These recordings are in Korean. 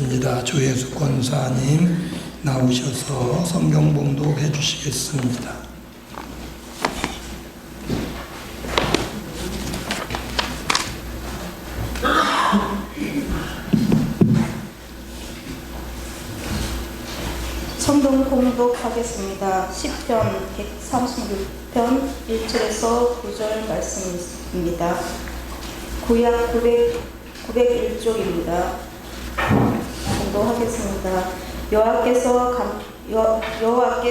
기도하시겠습니다. 조예수 권사님 나오셔서 성경 봉독해 주시겠습니다. 성경 봉독하겠습니다. 시편 136편 1절에서 9절 말씀입니다. 구약 901쪽입니다. 봉독하겠습니다. 여호와께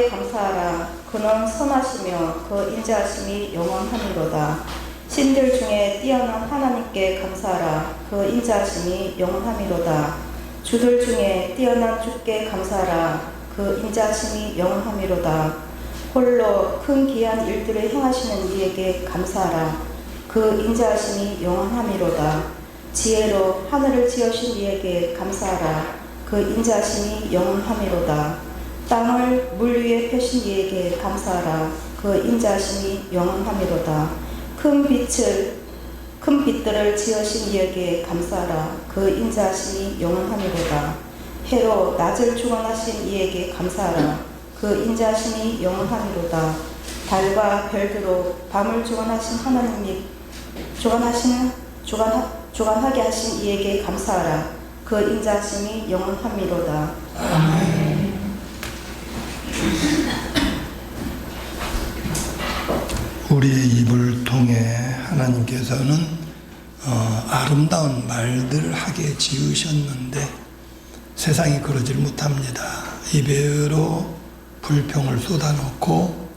감사하라. 그는 선하시며 그 인자하심이 영원하니로다. 신들 중에 뛰어난 하나님께 감사하라. 그 인자하심이 영원하니로다. 주들 중에 뛰어난 주께 감사하라. 그 인자하심이 영원하미로다. 홀로 큰 기한 일들을 행하시는 이에게 감사하라. 그 인자하심이 영원하미로다. 지혜로 하늘을 지으신 이에게 감사하라. 그 인자하심이 영원하미로다. 땅을 물 위에 펴신 이에게 감사하라. 그 인자하심이 영원하미로다. 큰 빛들을 지으신 이에게 감사하라. 그 인자하심이 영원하미로다. 해로 낮을 주관하신 이에게 감사하라. 그 인자하심이 영원하미로다. 달과 별들로 밤을 주관하신 하나님이 주관하게 하신 이에게 감사하라. 그 인자하심이 영원하미로다. 아멘. 우리의 입을 통해 하나님께서는 아름다운 말들을 하게 지으셨는데 세상이 그러질 못합니다. 입으로 불평을 쏟아놓고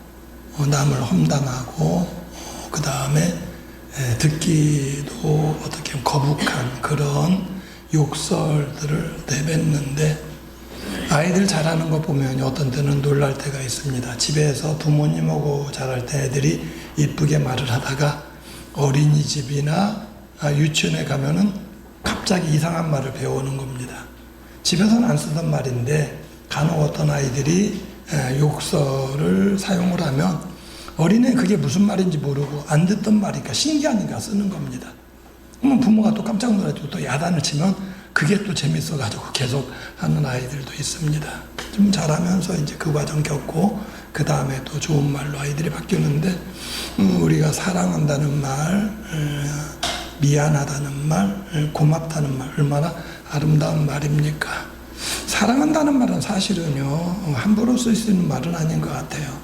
남을 험담하고 그 다음에 듣기도 어떻게 보면 거북한 그런 욕설들을 내뱉는데 아이들 자라는 거 보면 어떤 때는 놀랄 때가 있습니다. 집에서 부모님하고 자랄 때 애들이 이쁘게 말을 하다가 어린이집이나 유치원에 가면은 갑자기 이상한 말을 배우는 겁니다. 집에서는 안 쓰던 말인데 간혹 어떤 아이들이 욕설을 사용을 하면 어린애 그게 무슨 말인지 모르고 안 듣던 말이니까 신기하니까 쓰는 겁니다. 그러면 부모가 또 깜짝 놀라지고 또 야단을 치면 그게 또 재밌어가지고 계속 하는 아이들도 있습니다. 좀 자라면서 이제 그 과정 겪고 그 다음에 또 좋은 말로 아이들이 바뀌는데 우리가 사랑한다는 말, 미안하다는 말, 고맙다는 말 얼마나 아름다운 말입니까? 사랑한다는 말은 사실은요 함부로 쓸 수 있는 말은 아닌 것 같아요.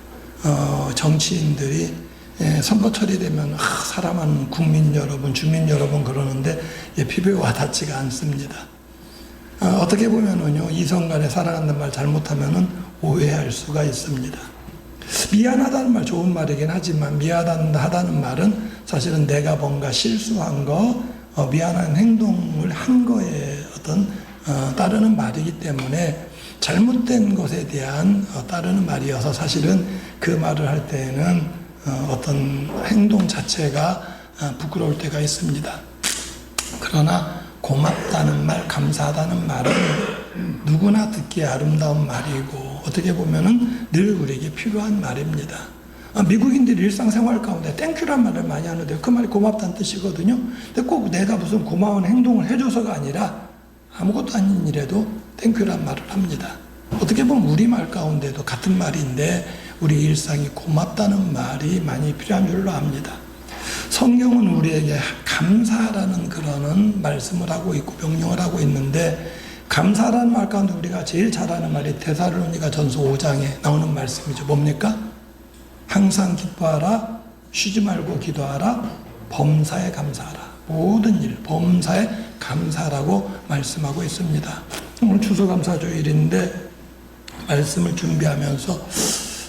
정치인들이 선거철이 되면 사랑하는 국민 여러분, 주민 여러분 그러는데 피부에 와닿지가 않습니다. 어떻게 보면은요 이성 간에 사랑한다는 말 잘못하면은 오해할 수가 있습니다. 미안하다는 말 좋은 말이긴 하지만 미안하다는 말은 사실은 내가 뭔가 실수한 거, 미안한 행동을 한 거에 어떤 따르는 말이기 때문에 잘못된 것에 대한 따르는 말이어서 사실은 그 말을 할 때에는 어떤 행동 자체가 부끄러울 때가 있습니다. 그러나 고맙다는 말, 감사하다는 말은 누구나 듣기에 아름다운 말이고 어떻게 보면은 늘 우리에게 필요한 말입니다. 미국인들이 일상생활 가운데 땡큐란 말을 많이 하는데 그 말이 고맙다는 뜻이거든요. 근데 꼭 내가 무슨 고마운 행동을 해줘서가 아니라 아무것도 아닌 일에도 땡큐란 말을 합니다. 어떻게 보면 우리말 가운데도 같은 말인데 우리 일상이 고맙다는 말이 많이 필요한 줄로 압니다. 성경은 우리에게 감사라는 그런 말씀을 하고 있고 명령을 하고 있는데 감사라는 말 가운데 우리가 제일 잘하는 말이 데살로니가 전서 5장에 나오는 말씀이죠. 뭡니까? 항상 기뻐하라, 쉬지 말고 기도하라, 범사에 감사하라. 모든 일, 범사에 감사라고 말씀하고 있습니다. 오늘 추수감사주일인데 말씀을 준비하면서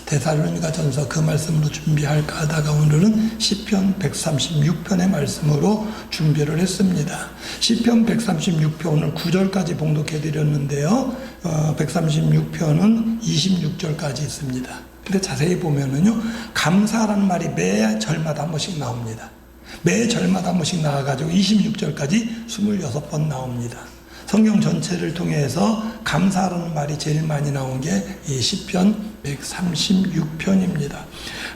데살로니가 전서 그 말씀으로 준비할까 하다가 오늘은 시편 136편의 말씀으로 준비를 했습니다. 시편 136편 오늘 9절까지 봉독해 드렸는데요. 136편은 26절까지 있습니다. 근데 자세히 보면은요, 감사라는 말이 매 절마다 한 번씩 나옵니다. 매 절마다 한 번씩 나와가지고 26절까지 26번 나옵니다. 성경 전체를 통해서 감사라는 말이 제일 많이 나온 게 이 시편 136편입니다.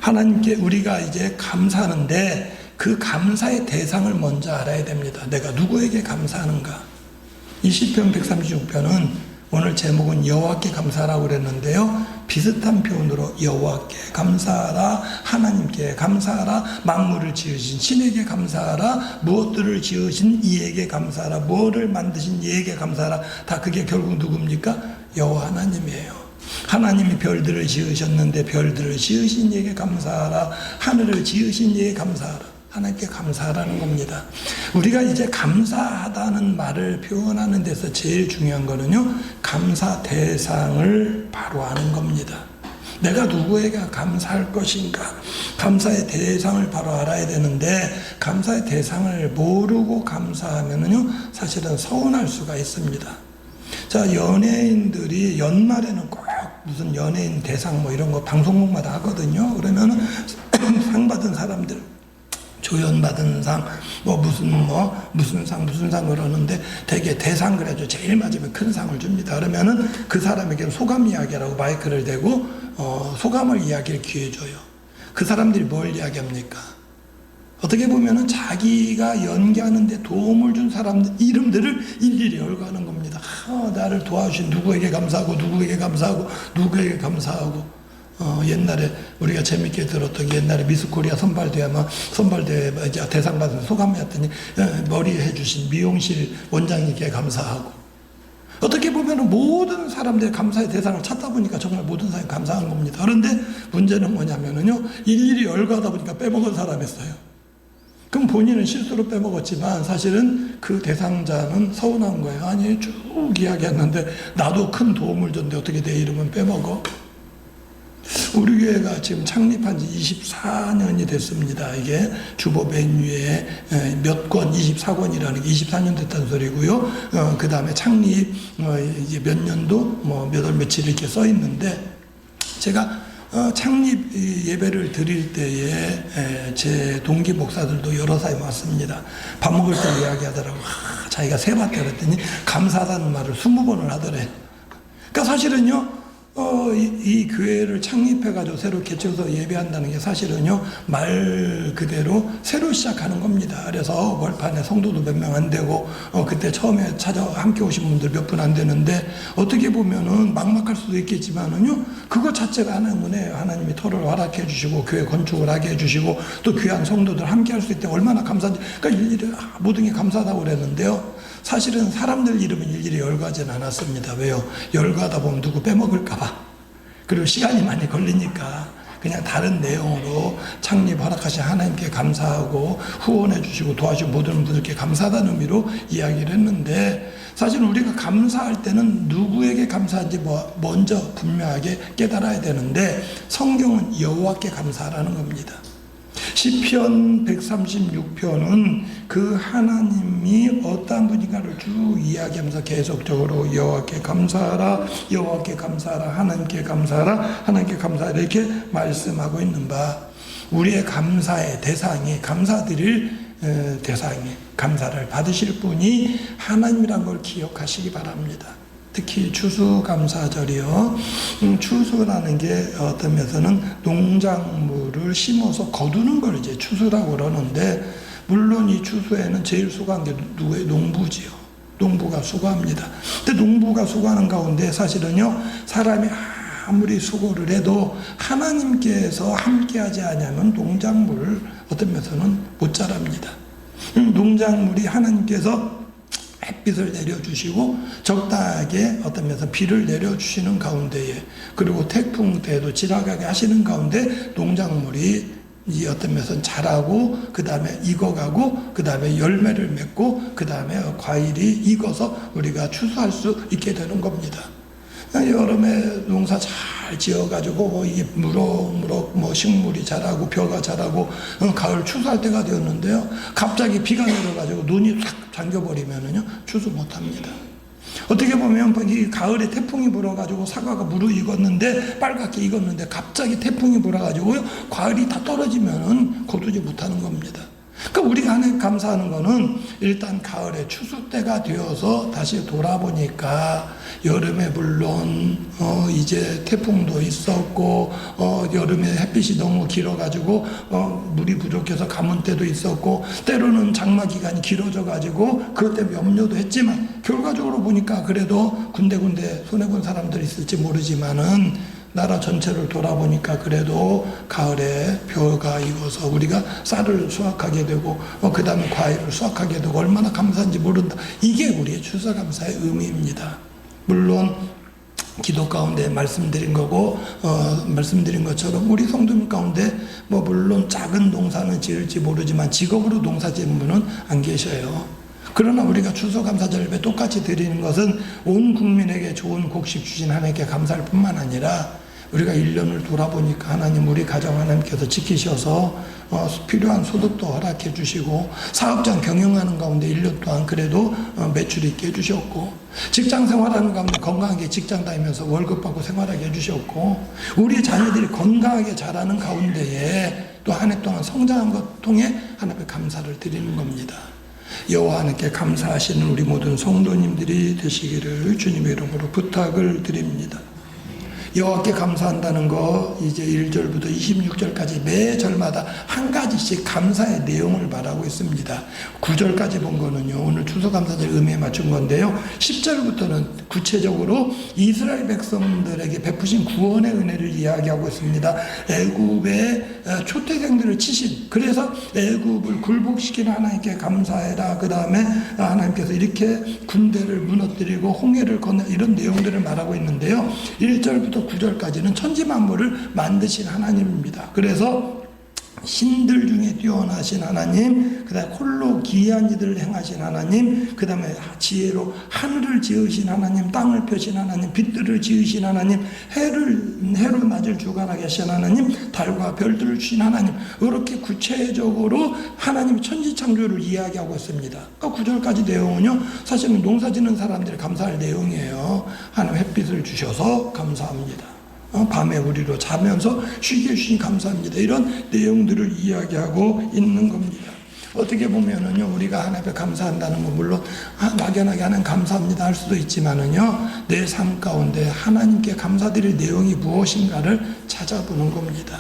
하나님께 우리가 이제 감사하는데 그 감사의 대상을 먼저 알아야 됩니다. 내가 누구에게 감사하는가? 이 시편 136편은 오늘 제목은 여호와께 감사하라고 그랬는데요. 비슷한 표현으로 여호와께 감사하라, 하나님께 감사하라, 만물을 지으신 신에게 감사하라, 무엇들을 지으신 이에게 감사하라, 무엇을 만드신 이에게 감사하라. 다 그게 결국 누굽니까? 여호와 하나님이에요. 하나님이 별들을 지으셨는데 별들을 지으신 이에게 감사하라, 하늘을 지으신 이에게 감사하라. 하나님께 감사하라는 겁니다. 우리가 이제 감사하다는 말을 표현하는 데서 제일 중요한 거는요, 감사 대상을 바로 아는 겁니다. 내가 누구에게 감사할 것인가? 감사의 대상을 바로 알아야 되는데, 감사의 대상을 모르고 감사하면은요, 사실은 서운할 수가 있습니다. 자, 연예인들이 연말에는 꼭 무슨 연예인 대상 뭐 이런 거 방송국마다 하거든요. 그러면은 상 받은 사람들, 조연 받은 상, 무슨 상 그러는데 되게 대상 그래도 제일 마지막에 큰 상을 줍니다. 그러면은 그 사람에게는 소감 이야기라고 마이크를 대고 소감을 이야기할 기회 줘요. 그 사람들이 뭘 이야기합니까? 어떻게 보면은 자기가 연기하는데 도움을 준 사람들 이름들을 일일이 열거하는 겁니다. 나를 도와주신 누구에게 감사하고 누구에게 감사하고 누구에게 감사하고. 옛날에 우리가 재밌게 들었던 게 옛날에 미스코리아 선발대회 대상 받은 소감이었더니 머리 해주신 미용실 원장님께 감사하고. 어떻게 보면 모든 사람들의 감사의 대상을 찾다 보니까 정말 모든 사람이 감사한 겁니다. 그런데 문제는 뭐냐면은요, 일일이 열거하다 보니까 빼먹은 사람이 있어요. 그럼 본인은 실수로 빼먹었지만 사실은 그 대상자는 서운한 거예요. 아니 쭉 이야기했는데 나도 큰 도움을 줬는데 어떻게 내 이름은 빼먹어? 우리 교회가 지금 창립한 지 24년이 됐습니다. 이게 주보 메뉴에 몇 권, 24권이라는 게 24년 됐다는 소리고요. 그 다음에 창립 이제 몇 년도 몇 월 며칠 이렇게 써 있는데, 제가 창립 예배를 드릴 때에 제 동기 목사들도 여러 사람이 왔습니다. 밥 먹을 때 이야기하더라고. 자기가 세봤다 그랬더니 감사하다는 말을 20번을 하더래. 그러니까 사실은요, 이 교회를 창립해가지고 새로 개척해서 예배한다는 게 사실은요, 말 그대로 새로 시작하는 겁니다. 그래서 월판에 성도도 몇 명 안 되고, 그때 처음에 함께 오신 분들 몇 분 안 되는데, 어떻게 보면은 막막할 수도 있겠지만은요, 그거 자체가 하나님의 은혜예요. 하나님이 터를 허락해 주시고, 교회 건축을 하게 해주시고, 또 귀한 성도들 함께 할 수 있을 때 얼마나 감사한지, 그러니까 일일이 모든 게 감사하다고 그랬는데요. 사실은 사람들 이름은 일일이 열거하지는 않았습니다. 왜요? 열거하다 보면 누구 빼먹을까봐. 그리고 시간이 많이 걸리니까 그냥 다른 내용으로 창립 허락하신 하나님께 감사하고 후원해 주시고 도와주신 모든 분들께 감사하다는 의미로 이야기를 했는데, 사실 우리가 감사할 때는 누구에게 감사한지 먼저 분명하게 깨달아야 되는데, 성경은 여호와께 감사하라는 겁니다. 시편 136편은 그 하나님이 어떤 분인가를 쭉 이야기하면서 계속적으로 여호와께 감사하라, 여호와께 감사하라, 하나님께 감사하라, 하나님께 감사하라 이렇게 말씀하고 있는 바, 우리의 감사의 대상이, 감사드릴 대상이, 감사를 받으실 분이 하나님이란 걸 기억하시기 바랍니다. 특히 추수감사절이요. 추수라는 게 어떤 면에서는 농작물을 심어서 거두는 걸 이제 추수라고 그러는데, 물론 이 추수에는 제일 수고한 게 누구예요? 농부지요. 농부가 수고합니다. 근데 농부가 수고하는 가운데 사실은요, 사람이 아무리 수고를 해도 하나님께서 함께하지 않으면 농작물을 어떤 면에서는 못 자랍니다. 농작물이 하나님께서 햇빛을 내려주시고 적당하게 어떤 면에서 비를 내려주시는 가운데에, 그리고 태풍 때도 지나가게 하시는 가운데 농작물이 이 어떤 면에서 자라고, 그 다음에 익어가고, 그 다음에 열매를 맺고, 그 다음에 과일이 익어서 우리가 추수할 수 있게 되는 겁니다. 여름에 농사 잘 지어가지고 이게 무럭무럭 식물이 자라고 벼가 자라고 가을 추수할 때가 되었는데요, 갑자기 비가 내려가지고 눈이 싹 잠겨버리면은요 추수 못합니다. 어떻게 보면 이 가을에 태풍이 불어가지고 사과가 무르익었는데, 빨갛게 익었는데 갑자기 태풍이 불어가지고요 과일이 다 떨어지면은 거두지 못하는 겁니다. 그러니까 우리가 하나님 감사하는 거는 일단 가을에 추수 때가 되어서 다시 돌아보니까 여름에 물론 이제 태풍도 있었고 여름에 햇빛이 너무 길어가지고 물이 부족해서 가뭄 때도 있었고 때로는 장마 기간이 길어져가지고 그것 때문에 염려도 했지만 결과적으로 보니까 그래도 군데군데 손해본 사람들이 있을지 모르지만은 나라 전체를 돌아보니까 그래도 가을에 벼가 익어서 우리가 쌀을 수확하게 되고 그 다음에 과일을 수확하게 되고 얼마나 감사한지 모른다. 이게 우리의 추수감사의 의미입니다. 물론 기도 가운데 말씀드린 거고 말씀드린 것처럼 우리 성도님 가운데 뭐 물론 작은 농사는 지을지 모르지만 직업으로 농사 지은 분은 안 계셔요. 그러나 우리가 추수감사절 예배 똑같이 드리는 것은 온 국민에게 좋은 곡식 주신 하나님께 감사할 뿐만 아니라 우리가 1년을 돌아보니까 하나님 우리 가정 하나님께서 지키셔서 필요한 소득도 허락해 주시고 사업장 경영하는 가운데 1년 동안 그래도 매출이 있게 해주셨고 직장 생활하는 가운데 건강하게 직장 다니면서 월급 받고 생활하게 해주셨고 우리 자녀들이 건강하게 자라는 가운데에 또 한 해 동안 성장한 것 통해 하나님께 감사를 드리는 겁니다. 여호와 하나님께 감사하시는 우리 모든 성도님들이 되시기를 주님의 이름으로 부탁을 드립니다. 여호와께 감사한다는 거 이제 1절부터 26절까지 매 절마다 한 가지씩 감사의 내용을 말하고 있습니다. 9절까지 본 거는요 오늘 추수감사절 의미에 맞춘 건데요 10절부터는 구체적으로 이스라엘 백성들에게 베푸신 구원의 은혜를 이야기하고 있습니다. 애굽의 초태생들을 치신 그래서 애굽을 굴복시킨 하나님께 감사해라. 그 다음에 하나님께서 이렇게 군대를 무너뜨리고 홍해를 건너 이런 내용들을 말하고 있는데요 1절부터 9절까지는 천지만물을 만드신 하나님입니다. 그래서 신들 중에 뛰어나신 하나님, 그 다음에 홀로 기이한 이들을 행하신 하나님, 그 다음에 지혜로 하늘을 지으신 하나님, 땅을 펴신 하나님, 빛들을 지으신 하나님, 해로 낮을 주관하게 하신 하나님, 달과 별들을 주신 하나님, 이렇게 구체적으로 하나님 천지창조를 이야기하고 있습니다. 그러니까 9절까지 내용은요 사실은 농사 짓는 사람들이 감사할 내용이에요. 하나님 햇빛을 주셔서 감사합니다. 밤에 우리로 자면서 쉬게 해주시니 감사합니다. 이런 내용들을 이야기하고 있는 겁니다. 어떻게 보면은요, 우리가 하나님께 감사한다는 건 물론 막연하게 하나님 감사합니다 할 수도 있지만은요, 내 삶 가운데 하나님께 감사드릴 내용이 무엇인가를 찾아보는 겁니다.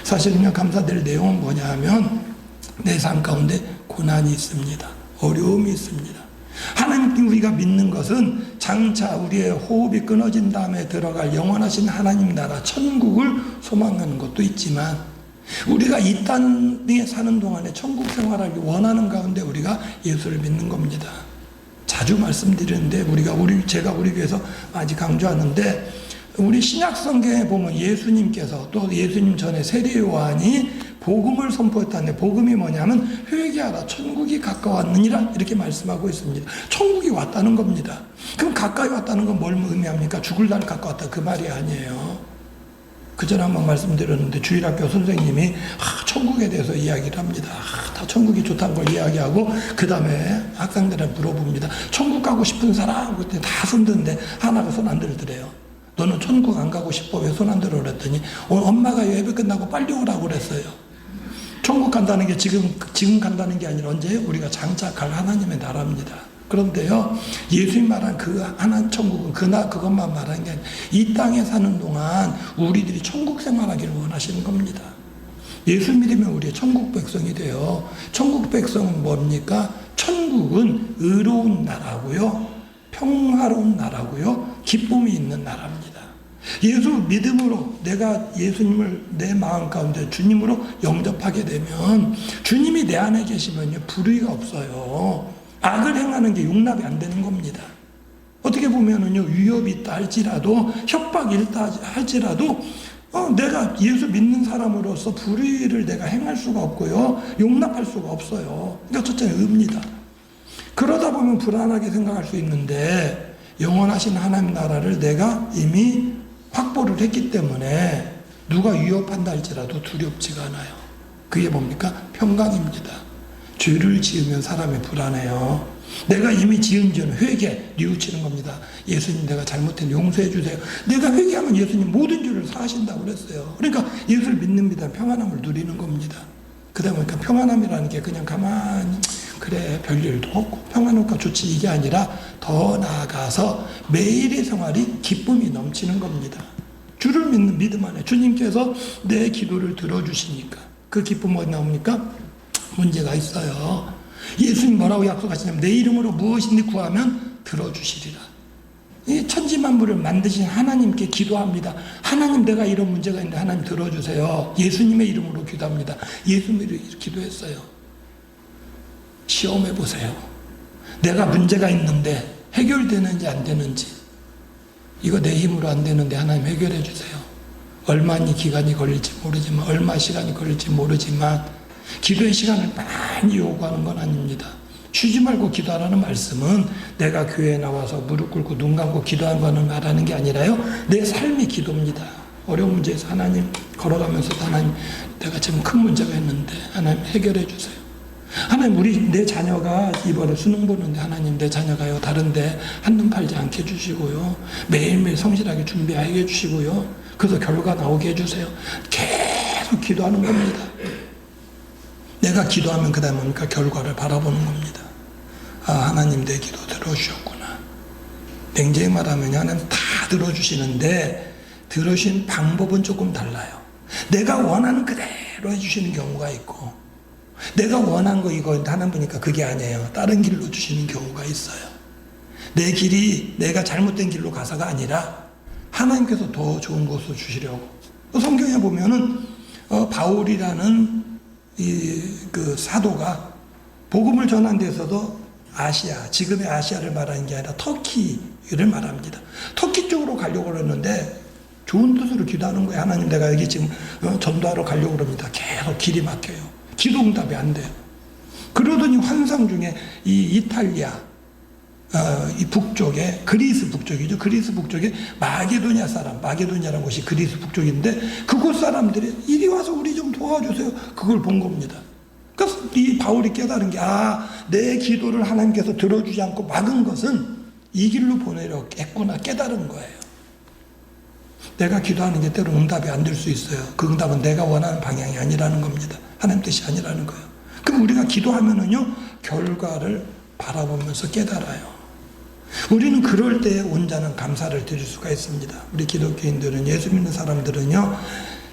사실은요, 감사드릴 내용은 뭐냐 하면 내 삶 가운데 고난이 있습니다. 어려움이 있습니다. 하나님 우리가 믿는 것은 장차 우리의 호흡이 끊어진 다음에 들어갈 영원하신 하나님 나라 천국을 소망하는 것도 있지만 우리가 이 땅에 사는 동안에 천국 생활하기 원하는 가운데 우리가 예수를 믿는 겁니다. 자주 말씀드리는데 제가 우리 교회에서 아직 강조하는데 우리 신약 성경에 보면 예수님께서 또 예수님 전에 세례 요한이 복음을 선포했다는데 복음이 뭐냐면 회개하라 천국이 가까웠느니라 이렇게 말씀하고 있습니다. 천국이 왔다는 겁니다. 그럼 가까이 왔다는 건 뭘 의미합니까? 죽을 날 가까웠다 그 말이 아니에요. 그전에 한번 말씀드렸는데 주일학교 선생님이 천국에 대해서 이야기를 합니다. 다 천국이 좋다는 걸 이야기하고 그 다음에 학생들한테 물어봅니다. 천국 가고 싶은 사람? 그때 다 손드는데 하나가 손 안 들더래요. 너는 천국 안 가고 싶어? 왜 손 안 들어? 그랬더니 엄마가 예배 끝나고 빨리 오라고 그랬어요. 천국 간다는 게 지금 간다는 게 아니라 언제 우리가 장차 갈 하나님의 나라입니다. 그런데요, 예수님 말한 그 하나님 천국은 그것만 말하는 게 아니라 이 땅에 사는 동안 우리들이 천국 생활하기를 원하시는 겁니다. 예수 믿으면 우리의 천국 백성이 돼요. 천국 백성은 뭡니까? 천국은 의로운 나라고요, 평화로운 나라고요, 기쁨이 있는 나라입니다. 예수 믿음으로 내가 예수님을 내 마음 가운데 주님으로 영접하게 되면 주님이 내 안에 계시면요 불의가 없어요. 악을 행하는 게 용납이 안 되는 겁니다. 어떻게 보면은요 위협이 있다 할지라도 협박이 있다 할지라도 내가 예수 믿는 사람으로서 불의를 내가 행할 수가 없고요 용납할 수가 없어요. 그러니까 첫째는 의입니다. 그러다 보면 불안하게 생각할 수 있는데 영원하신 하나님 나라를 내가 이미 확보를 했기 때문에 누가 위협한다 할지라도 두렵지가 않아요. 그게 뭡니까? 평강입니다. 죄를 지으면 사람이 불안해요. 내가 이미 지은 죄는 회개, 뉘우치는 겁니다. 예수님 내가 잘못했는데 용서해 주세요. 내가 회개하면 예수님 모든 죄를 사하신다고 그랬어요. 그러니까 예수를 믿는 믿음 평안함을 누리는 겁니다. 그러다 보니까 평안함이라는 게 그냥 가만히 그래 별일도 없고 평안할까 좋지 이게 아니라 더 나아가서 매일의 생활이 기쁨이 넘치는 겁니다. 주를 믿는 믿음 안에 주님께서 내 기도를 들어주시니까 그 기쁨 어디 나옵니까? 문제가 있어요. 예수님 뭐라고 약속하시냐면 내 이름으로 무엇이든지 구하면 들어주시리라. 이 천지만물을 만드신 하나님께 기도합니다. 하나님 내가 이런 문제가 있는데 하나님 들어주세요. 예수님의 이름으로 기도합니다. 예수님의 이름으로 기도했어요. 시험해 보세요. 내가 문제가 있는데 해결되는지 안 되는지 이거 내 힘으로 안 되는데 하나님 해결해 주세요. 얼마니 기간이 걸릴지 모르지만 얼마 시간이 걸릴지 모르지만 기도의 시간을 많이 요구하는 건 아닙니다. 쉬지 말고 기도하라는 말씀은 내가 교회에 나와서 무릎 꿇고 눈 감고 기도하는 거는 말하는 게 아니라요. 내 삶이 기도입니다. 어려운 문제에서 하나님 걸어가면서 하나님 내가 지금 큰 문제가 있는데 하나님 해결해 주세요. 하나님 우리 내 자녀가 이번에 수능 보는데 하나님 내 자녀가요 다른데 한눈 팔지 않게 해주시고요. 매일매일 성실하게 준비하게 해주시고요. 그래서 결과 나오게 해주세요. 계속 기도하는 겁니다. 내가 기도하면 그 다음에 뭡니까? 결과를 바라보는 겁니다. 아 하나님 내 기도 들어주셨구나. 냉정히 말하면 하나님 다 들어주시는데 들으신 방법은 조금 달라요. 내가 원하는 그대로 해주시는 경우가 있고 내가 원한 거 이거 하는 보니까 그게 아니에요. 다른 길로 주시는 경우가 있어요. 내 길이 내가 잘못된 길로 가서가 아니라 하나님께서 더 좋은 곳을 주시려고. 성경에 보면은 바울이라는 그 사도가 복음을 전한 데서도 아시아, 지금의 아시아를 말하는 게 아니라 터키를 말합니다. 터키 쪽으로 가려고 그러는데 좋은 뜻으로 기도하는 거예요. 하나님 내가 여기 지금 전도하러 가려고 그럽니다. 계속 길이 막혀요. 기도 응답이 안 돼요. 그러더니 환상 중에 이 이탈리아 이 북쪽에 그리스 북쪽이죠. 그리스 북쪽에 마게도냐 사람, 마게도냐라는 곳이 그리스 북쪽인데 그곳 사람들이 이리 와서 우리 좀 도와주세요. 그걸 본 겁니다. 그래서 이 바울이 깨달은 게 내 기도를 하나님께서 들어주지 않고 막은 것은 이 길로 보내려 했구나 깨달은 거예요. 내가 기도하는 게 때로 응답이 안 될 수 있어요. 그 응답은 내가 원하는 방향이 아니라는 겁니다. 하나님 뜻이 아니라는 거예요. 그럼 우리가 기도하면은요, 결과를 바라보면서 깨달아요. 우리는 그럴 때 온전한 감사를 드릴 수가 있습니다. 우리 기독교인들은, 예수 믿는 사람들은요,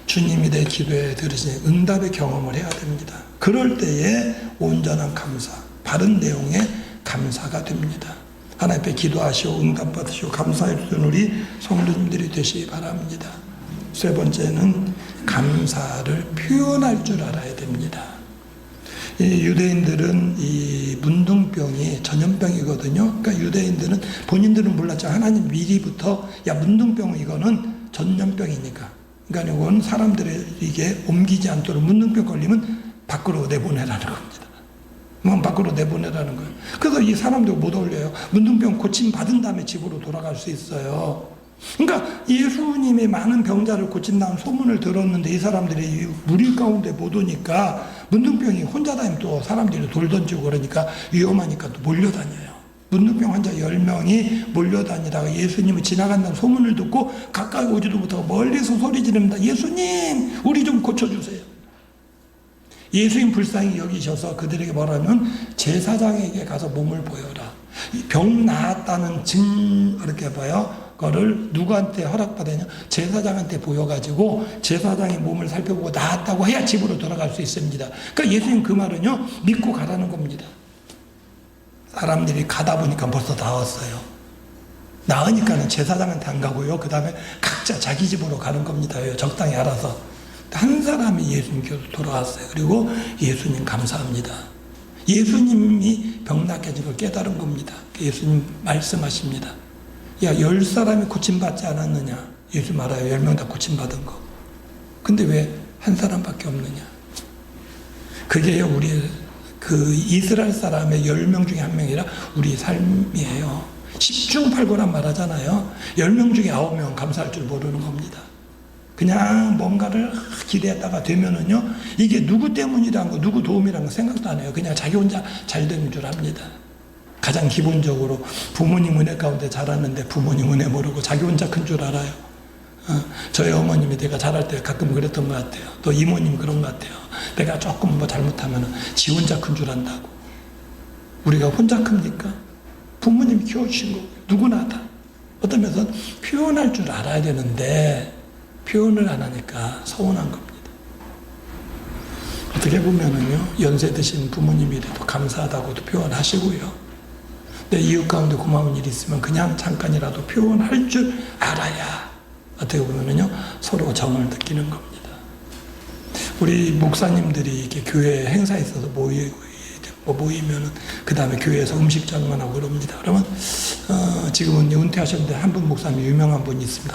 주님이 내 기도에 들으신 응답의 경험을 해야 됩니다. 그럴 때에 온전한 감사, 바른 내용의 감사가 됩니다. 하나님 앞에 기도하시오, 응답받으시오, 감사해 주신 우리 성도님들이 되시기 바랍니다. 세 번째는 감사를 표현할 줄 알아야 됩니다. 이 유대인들은 이 문둥병이 전염병이거든요. 그러니까 유대인들은 본인들은 몰랐죠. 하나님 미리부터 야 문둥병 이거는 전염병이니까. 그러니까 이건 사람들에게 옮기지 않도록 문둥병 걸리면 밖으로 내보내라는 겁니다. 밖으로 내보내라는 거예요. 그래서 이 사람들 못 올려요. 문둥병 고침 받은 다음에 집으로 돌아갈 수 있어요. 그러니까 예수님의 많은 병자를 고친다는 소문을 들었는데 이 사람들이 무리 가운데 못 오니까 문둥병이 혼자 다니면 또 사람들이 돌 던지고 그러니까 위험하니까 또 몰려다녀요. 문둥병 환자 10명이 몰려다니다가 예수님이 지나간다는 소문을 듣고 가까이 오지도 못하고 멀리서 소리 지릅니다. 예수님 우리 좀 고쳐주세요. 예수님 불쌍히 여기셔서 그들에게 뭐라면 제사장에게 가서 몸을 보여라. 병 나았다는 이렇게 봐요. 거를 누구한테 허락받았냐? 제사장한테 보여가지고 제사장이 몸을 살펴보고 나았다고 해야 집으로 돌아갈 수 있습니다. 그러니까 예수님 그 말은요, 믿고 가라는 겁니다. 사람들이 가다 보니까 벌써 나왔어요. 나으니까는 제사장한테 안 가고요. 그 다음에 각자 자기 집으로 가는 겁니다. 적당히 알아서. 한 사람이 예수님께로 돌아왔어요. 그리고 예수님 감사합니다. 예수님이 병 낫게 해준 걸 깨달은 겁니다. 예수님 말씀하십니다. 야, 10사람이 고침받지 않았느냐? 예수 말아요. 10명 다 고침받은 거. 근데 왜 한 사람밖에 없느냐? 그게요, 우리 그 이스라엘 사람의 10명 중에 1명이라 우리 삶이에요. 10중 8구란 말하잖아요. 10명 중에 9명 감사할 줄 모르는 겁니다. 그냥 뭔가를 기대했다가 되면은요, 이게 누구 때문이라는 거, 누구 도움이라는 거 생각도 안 해요. 그냥 자기 혼자 잘 되는 줄 압니다. 가장 기본적으로 부모님 은혜 가운데 자랐는데 부모님 은혜 모르고 자기 혼자 큰 줄 알아요. 저희 어머님이 내가 잘할 때 가끔 그랬던 것 같아요. 또 이모님 그런 것 같아요. 내가 조금 뭐 잘못하면 지 혼자 큰 줄 안다고. 우리가 혼자 큽니까? 부모님이 키워주신 거 누구나 다. 어떤 면에서 표현할 줄 알아야 되는데 표현을 안 하니까 서운한 겁니다. 어떻게 보면은요, 연세 드신 부모님이라도 감사하다고도 표현하시고요. 내 이웃 가운데 고마운 일이 있으면 그냥 잠깐이라도 표현할 줄 알아야 어떻게 보면은요, 서로 정을 느끼는 겁니다. 우리 목사님들이 이렇게 교회 행사에 있어서 모이면은 그 다음에 교회에서 음식 장만하고 그럽니다. 그러면 지금은 은퇴하셨는데 한 분 목사님 유명한 분이 있습니다.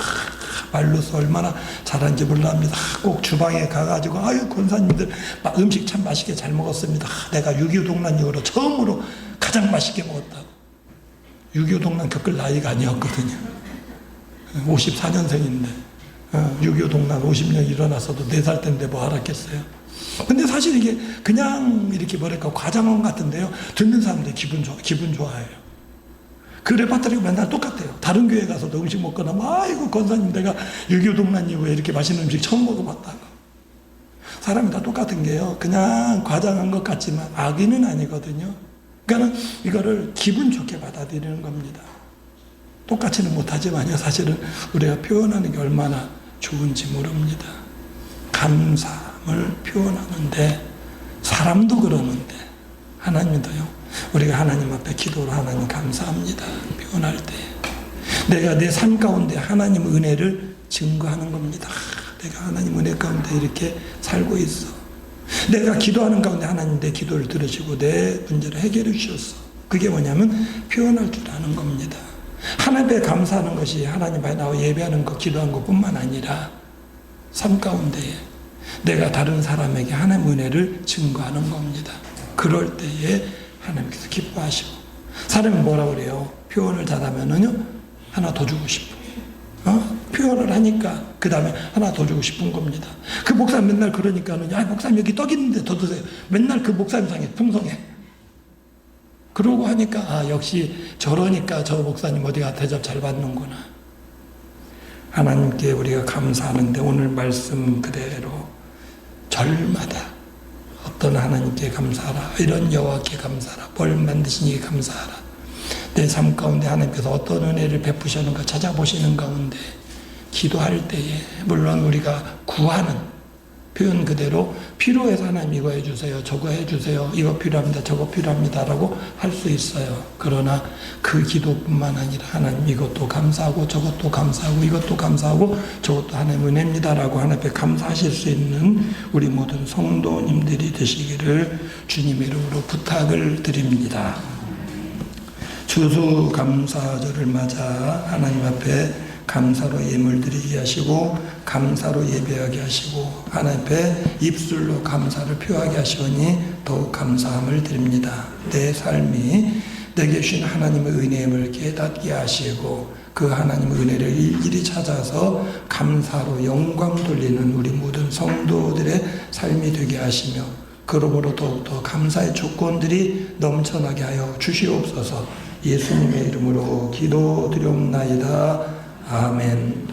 말로써 얼마나 잘하는지 몰랍니다. 꼭 주방에 가가지고 아유 권사님들 음식 참 맛있게 잘 먹었습니다. 내가 6.25 동란 이후로 처음으로 가장 맛있게 먹었다고. 6.25 동란 겪을 나이가 아니었거든요. 54년생인데 6.25 동란 50년 일어났어도 4살 때인데 뭐 알았겠어요. 근데 사실 이게 그냥 이렇게 뭐랄까 과장한 것 같은데요. 듣는 사람들이 기분 좋아해요. 그 레파토리가 맨날 똑같아요. 다른 교회 가서도 음식 먹거나 아이고 권사님 내가 6.25 동란 이후에 이렇게 맛있는 음식 처음 먹어봤다고. 사람이 다 똑같은 게요. 그냥 과장한 것 같지만 악의는 아니거든요. 그러니까 이거를 기분 좋게 받아들이는 겁니다. 똑같이는 못하지만요. 사실은 우리가 표현하는 게 얼마나 좋은지 모릅니다. 감사함을 표현하는데 사람도 그러는데 하나님도요. 우리가 하나님 앞에 기도로 하나님 감사합니다. 표현할 때 내가 내 삶 가운데 하나님 은혜를 증거하는 겁니다. 내가 하나님 은혜 가운데 이렇게 살고 있어. 내가 기도하는 가운데 하나님 내 기도를 들으시고 내 문제를 해결해 주셨어. 그게 뭐냐면 표현할 줄 아는 겁니다. 하나님께 감사하는 것이 하나님 앞에 나와 예배하는 것, 기도하는 것뿐만 아니라 삶 가운데 내가 다른 사람에게 하나님 은혜를 증거하는 겁니다. 그럴 때에 하나님께서 기뻐하시고 사람이 뭐라 그래요? 표현을 잘하면은요 하나 더 주고 싶어. 표현을 하니까 그 다음에 하나 더 주고 싶은 겁니다. 그 목사님 맨날 그러니까는 야 목사님 여기 떡 있는데 더 드세요. 맨날 그 목사님 상에 풍성해. 그러고 하니까 역시 저러니까 저 목사님 어디가 대접 잘 받는구나. 하나님께 우리가 감사하는데 오늘 말씀 그대로 절마다 어떤 하나님께 감사하라. 이런 여호와께 감사하라. 뭘 만드신 이에 감사하라. 내 삶 가운데 하나님께서 어떤 은혜를 베푸셨는가 찾아보시는 가운데 기도할 때에 물론 우리가 구하는 표현 그대로 필요해서 하나님 이거 해주세요. 저거 해주세요. 이거 필요합니다. 저거 필요합니다. 라고 할 수 있어요. 그러나 그 기도뿐만 아니라 하나님 이것도 감사하고 저것도 감사하고 이것도 감사하고 저것도 하나님 은혜입니다. 라고 하나님 앞에 감사하실 수 있는 우리 모든 성도님들이 되시기를 주님의 이름으로 부탁을 드립니다. 추수감사절을 맞아 하나님 앞에 감사로 예물 드리게 하시고 감사로 예배하게 하시고 하나님 앞에 입술로 감사를 표하게 하시오니 더욱 감사함을 드립니다. 내 삶이 내게 주신 하나님의 은혜임을 깨닫게 하시고 그 하나님의 은혜를 일일이 찾아서 감사로 영광 돌리는 우리 모든 성도들의 삶이 되게 하시며 그러므로 더욱더 감사의 조건들이 넘쳐나게 하여 주시옵소서. 예수님의 이름으로 기도드리옵나이다. 아멘.